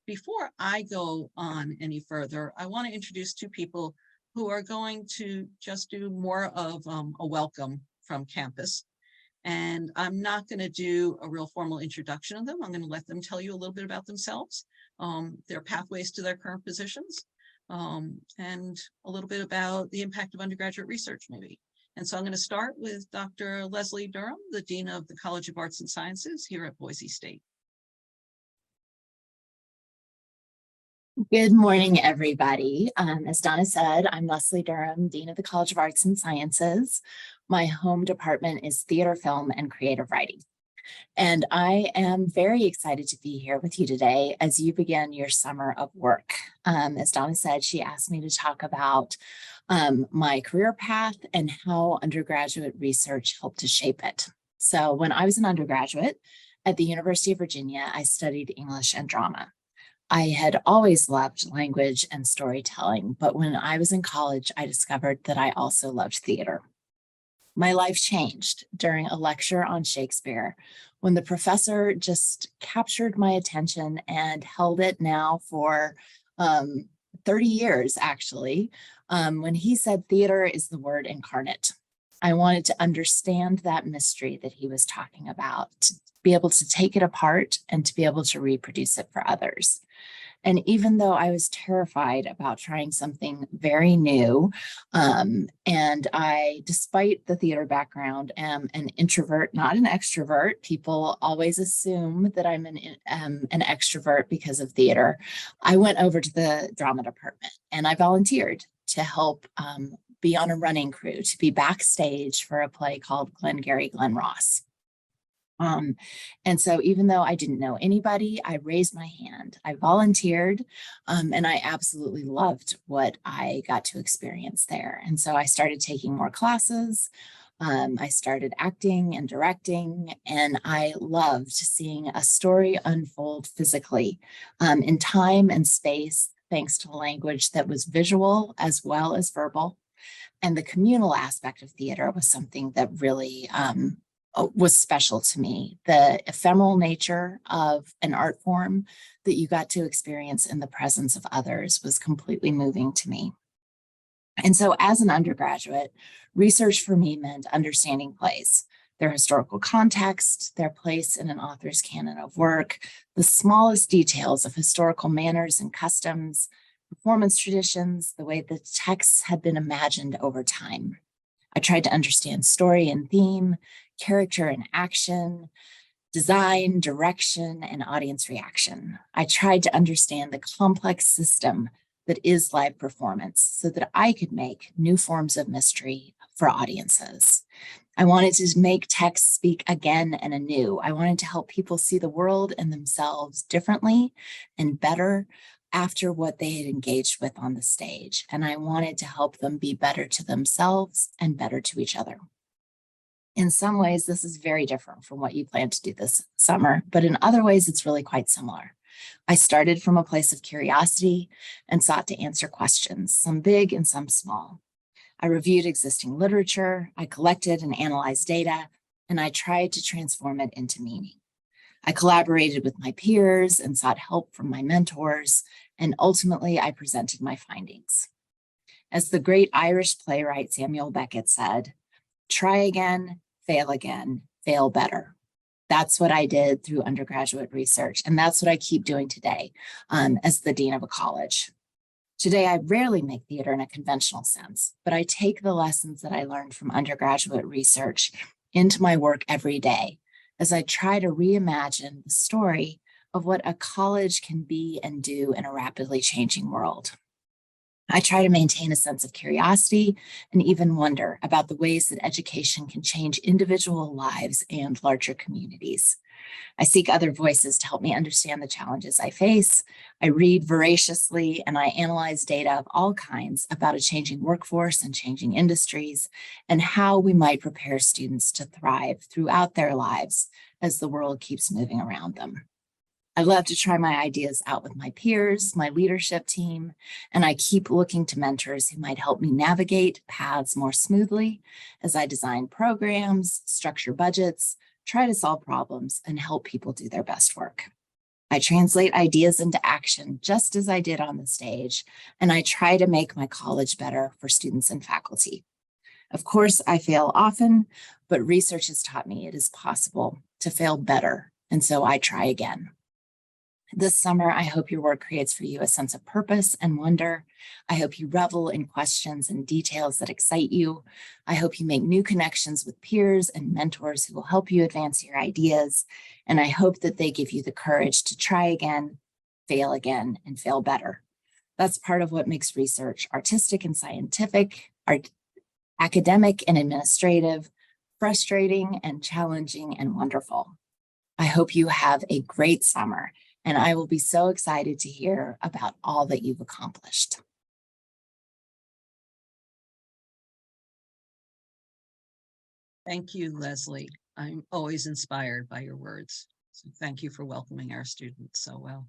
before I go on any further, I want to introduce two people who are going to just do more of a welcome from campus. And I'm not going to do a real formal introduction of them. I'm going to let them tell you a little bit about themselves, their pathways to their current positions, and a little bit about the impact of undergraduate research, maybe. And so I'm going to start with Dr. Leslie Durham, the Dean of the College of Arts and Sciences here at Boise State. Good morning, everybody. As Donna said, I'm Leslie Durham, Dean of the College of Arts and Sciences. My home department is theater, film, and creative writing. And I am very excited to be here with you today as you begin your summer of work. As Donna said, she asked me to talk about my career path and how undergraduate research helped to shape it. So when I was an undergraduate at the University of Virginia, I studied English and drama. I had always loved language and storytelling, but when I was in college, I discovered that I also loved theater. My life changed during a lecture on Shakespeare when the professor just captured my attention and held it now for 30 years, actually, when he said theater is the word incarnate. I wanted to understand that mystery that he was talking about, to be able to take it apart and to be able to reproduce it for others. And even though I was terrified about trying something very new, and I, despite the theater background, am an introvert, not an extrovert. People always assume that I'm an extrovert because of theater. I went over to the drama department and I volunteered to help be on a running crew, to be backstage for a play called Glengarry Glen Ross. And so even though I didn't know anybody, I raised my hand, I volunteered, and I absolutely loved what I got to experience there. And so I started taking more classes. I started acting and directing, and I loved seeing a story unfold physically in time and space, thanks to language that was visual as well as verbal. And the communal aspect of theater was something that really was special to me. The ephemeral nature of an art form that you got to experience in the presence of others was completely moving to me. And so as an undergraduate, research for me meant understanding plays, their historical context, their place in an author's canon of work, the smallest details of historical manners and customs, performance traditions, the way the texts had been imagined over time. I tried to understand story and theme, character and action, design, direction, and audience reaction. I tried to understand the complex system that is live performance so that I could make new forms of mystery for audiences. I wanted to make text speak again and anew. I wanted to help people see the world and themselves differently and better after what they had engaged with on the stage. And I wanted to help them be better to themselves and better to each other. In some ways, this is very different from what you plan to do this summer, but in other ways, it's really quite similar. I started from a place of curiosity and sought to answer questions, some big and some small. I reviewed existing literature, I collected and analyzed data, and I tried to transform it into meaning. I collaborated with my peers and sought help from my mentors, and ultimately I presented my findings. As the great Irish playwright Samuel Beckett said, try again, fail better. That's what I did through undergraduate research, and that's what I keep doing today as the dean of a college. Today, I rarely make theater in a conventional sense, but I take the lessons that I learned from undergraduate research into my work every day as I try to reimagine the story of what a college can be and do in a rapidly changing world. I try to maintain a sense of curiosity and even wonder about the ways that education can change individual lives and larger communities. I seek other voices to help me understand the challenges I face. I read voraciously and I analyze data of all kinds about a changing workforce and changing industries and how we might prepare students to thrive throughout their lives as the world keeps moving around them. I love to try my ideas out with my peers, my leadership team, and I keep looking to mentors who might help me navigate paths more smoothly as I design programs, structure budgets, try to solve problems, and help people do their best work. I translate ideas into action, just as I did on the stage, and I try to make my college better for students and faculty. Of course, I fail often, but research has taught me it is possible to fail better, and so I try again. This summer, I hope your work creates for you a sense of purpose and wonder. I hope you revel in questions and details that excite you. I hope you make new connections with peers and mentors who will help you advance your ideas. And I hope that they give you the courage to try again, and fail better. That's part of what makes research artistic and scientific, academic and administrative, frustrating and challenging and wonderful. I hope you have a great summer, and I will be so excited to hear about all that you've accomplished. Thank you, Leslie. I'm always inspired by your words. So thank you for welcoming our students so well.